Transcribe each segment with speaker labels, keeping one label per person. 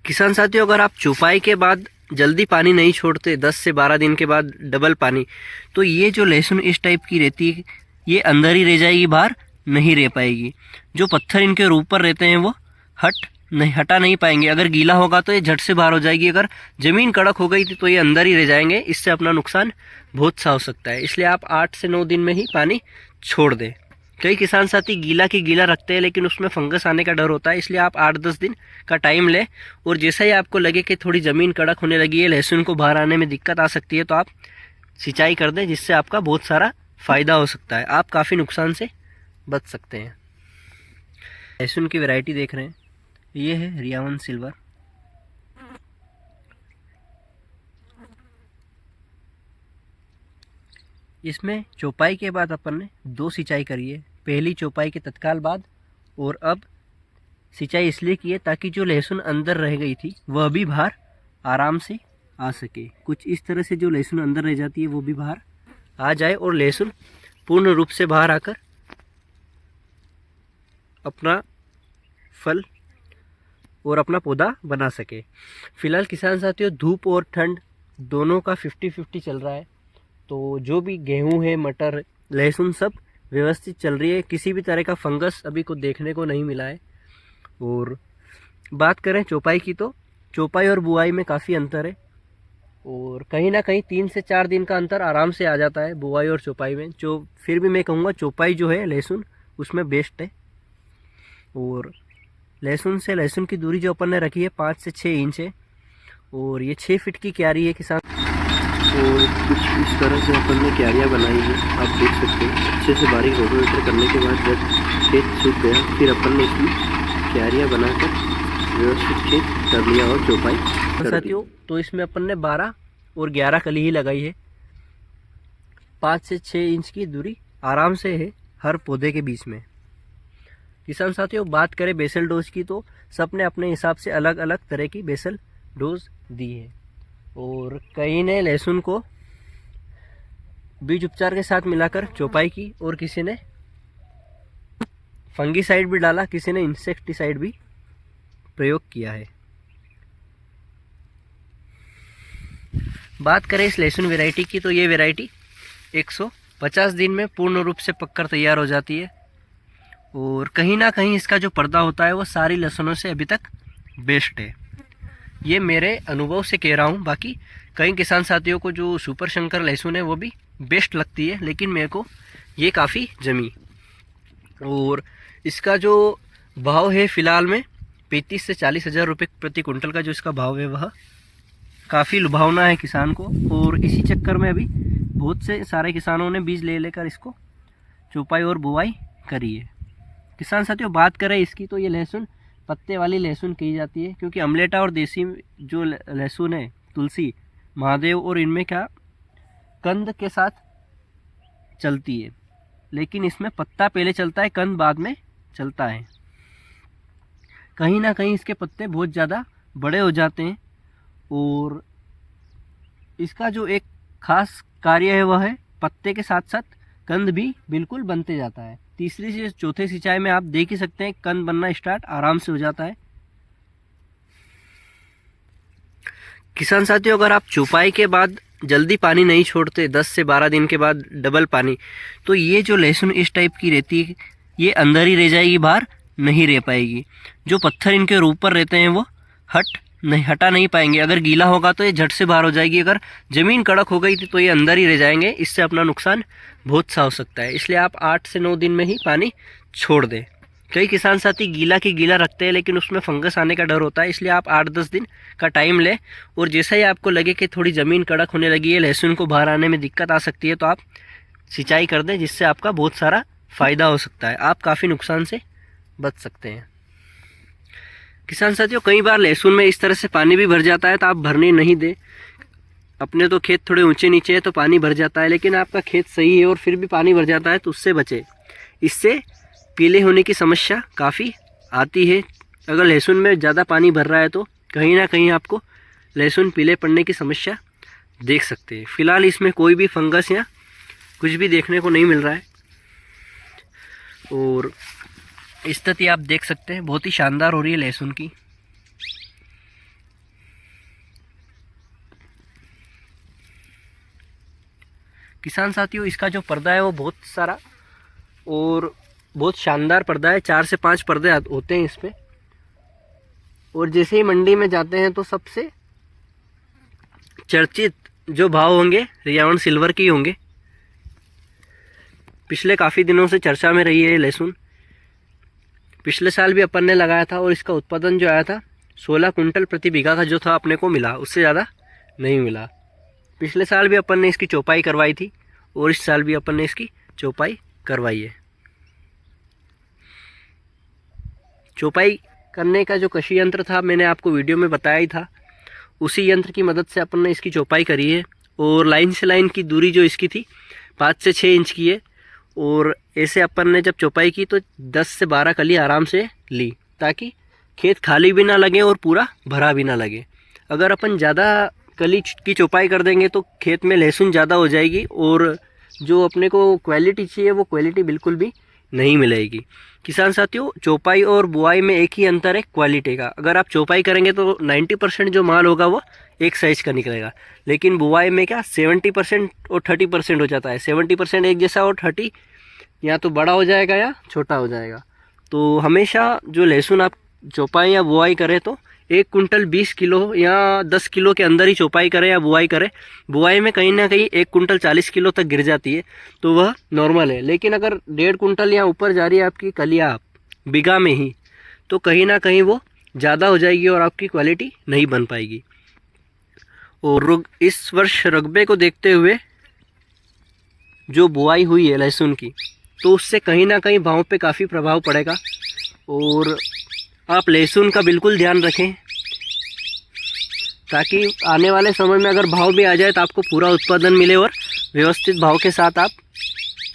Speaker 1: किसान साथियों, अगर आप चौपाई के बाद जल्दी पानी नहीं छोड़ते 10 से 12 दिन के बाद डबल पानी, तो ये जो लहसुन इस टाइप की रहती है ये अंदर ही रह जाएगी, बाहर नहीं रह पाएगी। जो पत्थर इनके ऊपर रहते हैं वो हटा नहीं पाएंगे। अगर गीला होगा तो ये झट से बाहर हो जाएगी, अगर ज़मीन कड़क हो गई थी तो ये अंदर ही रह जाएंगे। इससे अपना नुकसान बहुत सा हो सकता है। इसलिए आप 8 से 9 दिन में ही पानी छोड़ दें। कई किसान साथी गीला की गीला रखते हैं लेकिन उसमें फंगस आने का डर होता है, इसलिए आप 8-10 दिन का टाइम लें। और जैसा ही आपको लगे कि थोड़ी ज़मीन कड़क होने लगी है, लहसुन को बाहर आने में दिक्कत आ सकती है, तो आप सिंचाई कर दें, जिससे आपका बहुत सारा फ़ायदा हो सकता है। आप काफ़ी नुकसान से बच सकते हैं। लहसुन की वैरायटी देख रहे हैं, ये है रियावन सिल्वर। इसमें चौपाई के बाद अपन ने 2 सिंचाई करी है। पहली चौपाई के तत्काल बाद, और अब सिंचाई इसलिए की है ताकि जो लहसुन अंदर रह गई थी वह भी बाहर आराम से आ सके। कुछ इस तरह से जो लहसुन अंदर रह जाती है वो भी बाहर आ जाए और लहसुन पूर्ण रूप से बाहर आकर अपना फल और अपना पौधा बना सके। फिलहाल किसान साथियों, धूप और ठंड दोनों का 50-50 चल रहा है, तो जो भी गेहूं है, मटर, लहसुन सब व्यवस्थित चल रही है। किसी भी तरह का फंगस अभी को देखने को नहीं मिला है। और बात करें चौपाई की, तो चौपाई और बुआई में काफ़ी अंतर है, और कहीं ना कहीं 3 से 4 दिन का अंतर आराम से आ जाता है बुआई और चौपाई में। फिर भी मैं कहूँगा चौपाई जो है लहसुन उसमें बेस्ट है। और लहसुन से लहसुन की दूरी जो अपन ने रखी है 5 से 6 इंच है, और ये 6 फीट की क्यारी है किसान। और कुछ इस तरह से अपन ने क्यारियाँ बनाई हैं, आप देख सकते हैं। अच्छे से बारीक रोटावेटर करने के बाद जब खेत सूख गया, फिर अपन ने इसमें क्यारियाँ बनाकर व्यवस्थित खेत कर लिया और चौपाई साथियों। तो इसमें अपन ने 12 और 11 कली ही लगाई है। 5 से 6 इंच की दूरी आराम से है हर पौधे के बीच में। किसान साथियों, बात करें बेसल डोज की, तो सबने अपने हिसाब से अलग अलग तरह की बेसल डोज दी है। और कई ने लहसुन को बीज उपचार के साथ मिलाकर चौपाई की, और किसी ने फंगीसाइड भी डाला, किसी ने इंसेक्टिसाइड भी प्रयोग किया है। बात करें इस लहसुन वैरायटी की, तो ये वैरायटी 150 दिन में पूर्ण रूप से पककर तैयार हो जाती है। और कहीं ना कहीं इसका जो पर्दा होता है वो सारी लहसुनों से अभी तक बेस्ट है। ये मेरे अनुभव से कह रहा हूँ। बाकी कई किसान साथियों को जो सुपर शंकर लहसुन है वो भी बेस्ट लगती है, लेकिन मेरे को ये काफ़ी जमी। और इसका जो भाव है फ़िलहाल में 35 से 40 हज़ार रुपये प्रति कुंटल का जो इसका भाव है वह काफ़ी लुभावना है किसान को। और इसी चक्कर में अभी बहुत से सारे किसानों ने बीज ले लेकर इसको चौपाई और बुआई करी है। किसान साथियों, बात करें इसकी, तो ये लहसुन पत्ते वाली लहसुन की जाती है, क्योंकि अमलेटा और देसी जो लहसुन है, तुलसी, महादेव, और इनमें क्या कंद के साथ चलती है, लेकिन इसमें पत्ता पहले चलता है, कंद बाद में चलता है। कहीं ना कहीं इसके पत्ते बहुत ज़्यादा बड़े हो जाते हैं, और इसका जो एक खास कार्य है वह है पत्ते के साथ साथ कंद भी बिल्कुल बनते जाता है। तीसरी से चौथे सिंचाई में आप देख ही सकते हैं कंद बनना स्टार्ट आराम से हो जाता है। किसान साथियों, अगर आप चौपाई के बाद जल्दी पानी नहीं छोड़ते 10 से 12 दिन के बाद डबल पानी, तो ये जो लहसुन इस टाइप की रहती है ये अंदर ही रह जाएगी, बाहर नहीं रह पाएगी। जो पत्थर इनके ऊपर रहते हैं वो हटा नहीं पाएंगे। अगर गीला होगा तो ये झट से बाहर हो जाएगी, अगर ज़मीन कड़क हो गई थी तो ये अंदर ही रह जाएंगे। इससे अपना नुकसान बहुत सा हो सकता है। इसलिए आप 8 से 9 दिन में ही पानी छोड़ दें। कई किसान साथी गीला की गीला रखते हैं लेकिन उसमें फंगस आने का डर होता है, इसलिए आप 8-10 दिन का टाइम लें। और जैसा ही आपको लगे कि थोड़ी ज़मीन कड़क होने लगी है, लहसुन को बाहर आने में दिक्कत आ सकती है, तो आप सिंचाई कर दें, जिससे आपका बहुत सारा फ़ायदा हो सकता है। आप काफ़ी नुकसान से बच सकते हैं। किसान साथियों, कई बार लहसुन में इस तरह से पानी भी भर जाता है, तो आप भरने नहीं दें। अपने तो खेत थोड़े ऊंचे नीचे है तो पानी भर जाता है, लेकिन आपका खेत सही है और फिर भी पानी भर जाता है तो उससे बचे। इससे पीले होने की समस्या काफ़ी आती है। अगर लहसुन में ज़्यादा पानी भर रहा है तो कहीं ना कहीं आपको लहसुन पीले पड़ने की समस्या देख सकते हैं। फ़िलहाल इसमें कोई भी फंगस या कुछ भी देखने को नहीं मिल रहा है। और स्थिति आप देख सकते हैं बहुत ही शानदार हो रही है लहसुन की। किसान साथियों, इसका जो पर्दा है वो बहुत सारा और बहुत शानदार पर्दा है। 4 से 5 पर्दे होते हैं इस पे। और जैसे ही मंडी में जाते हैं तो सबसे चर्चित जो भाव होंगे रियावन सिल्वर की होंगे। पिछले काफ़ी दिनों से चर्चा में रही है ये लहसुन। पिछले साल भी अपन ने लगाया था और इसका उत्पादन जो आया था 16 कुंटल प्रति बीघा का जो था अपने को मिला, उससे ज़्यादा नहीं मिला। पिछले साल भी अपन ने इसकी चौपाई करवाई थी और इस साल भी अपन ने इसकी चौपाई करवाई है। चौपाई करने का जो कशी यंत्र था मैंने आपको वीडियो में बताया ही था, उसी यंत्र की मदद से अपन ने इसकी चौपाई करी है। और लाइन से लाइन की दूरी जो इसकी थी 5 से 6 इंच की है। और ऐसे अपन ने जब चौपाई की तो 10 से 12 कली आराम से ली, ताकि खेत खाली भी ना लगे और पूरा भरा भी ना लगे। अगर अपन ज़्यादा कली की चौपाई कर देंगे तो खेत में लहसुन ज़्यादा हो जाएगी और जो अपने को क्वालिटी चाहिए वो क्वालिटी बिल्कुल भी नहीं मिलेगी। किसान साथियों, चौपाई और बुआई में एक ही अंतर है, क्वालिटी का। अगर आप चौपाई करेंगे तो 90% जो माल होगा वो एक साइज़ का निकलेगा, लेकिन बुआई में क्या 70% और 30% हो जाता है। 70% एक जैसा और 30 या तो बड़ा हो जाएगा या छोटा हो जाएगा। तो हमेशा जो लहसुन आप चौपाई या बुआई करें तो 1 कुंटल 20 किलो या 10 किलो के अंदर ही चौपाई करें या बुआई करें। बुआई में कहीं ना कहीं 1 कुंटल 40 किलो तक गिर जाती है तो वह नॉर्मल है, लेकिन अगर 1.5 कुंटल या ऊपर जा रही है आपकी कलियाँ बीघा में ही, तो कहीं ना कहीं वो ज़्यादा हो जाएगी और आपकी क्वालिटी नहीं बन पाएगी। और इस वर्ष रकबे को देखते हुए जो बुआई हुई है लहसुन की, तो उससे कहीं ना कहीं भाव पे काफ़ी प्रभाव पड़ेगा। और आप लहसुन का बिल्कुल ध्यान रखें, ताकि आने वाले समय में अगर भाव भी आ जाए तो आपको पूरा उत्पादन मिले और व्यवस्थित भाव के साथ आप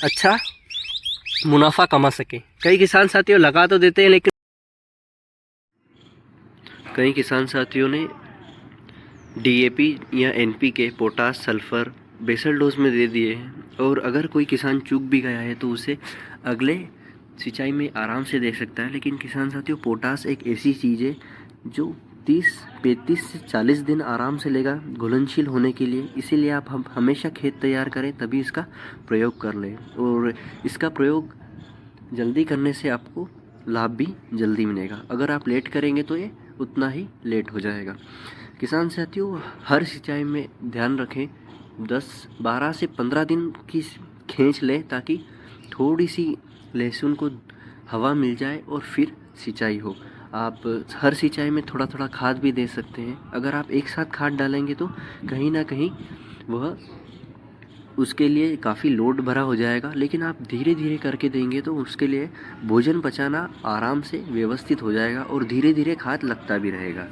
Speaker 1: अच्छा मुनाफा कमा सकें। कई किसान साथियों लगा तो देते हैं, लेकिन कई किसान साथियों ने डीएपी या NPK, potash, sulphur basal dose में दे दिए हैं। और अगर कोई किसान चूक भी गया है तो उसे अगले सिंचाई में आराम से दे सकता है। लेकिन किसान साथियों, पोटास एक ऐसी चीज़ है जो 35 से 40 दिन आराम से लेगा घुलनशील होने के लिए। इसीलिए आप हम हमेशा खेत तैयार करें तभी इसका प्रयोग कर लें। और इसका प्रयोग जल्दी करने से आपको लाभ भी जल्दी मिलेगा। अगर आप लेट करेंगे तो ये उतना ही लेट हो जाएगा। किसान साथियों, हर सिंचाई में ध्यान रखें 12 से 15 दिन की खींच लें, ताकि थोड़ी सी लहसुन को हवा मिल जाए और फिर सिंचाई हो। आप हर सिंचाई में थोड़ा थोड़ा खाद भी दे सकते हैं। अगर आप एक साथ खाद डालेंगे तो कहीं ना कहीं वह उसके लिए काफ़ी लोड भरा हो जाएगा, लेकिन आप धीरे धीरे करके देंगे तो उसके लिए भोजन पचाना आराम से व्यवस्थित हो जाएगा और धीरे धीरे खाद लगता भी रहेगा।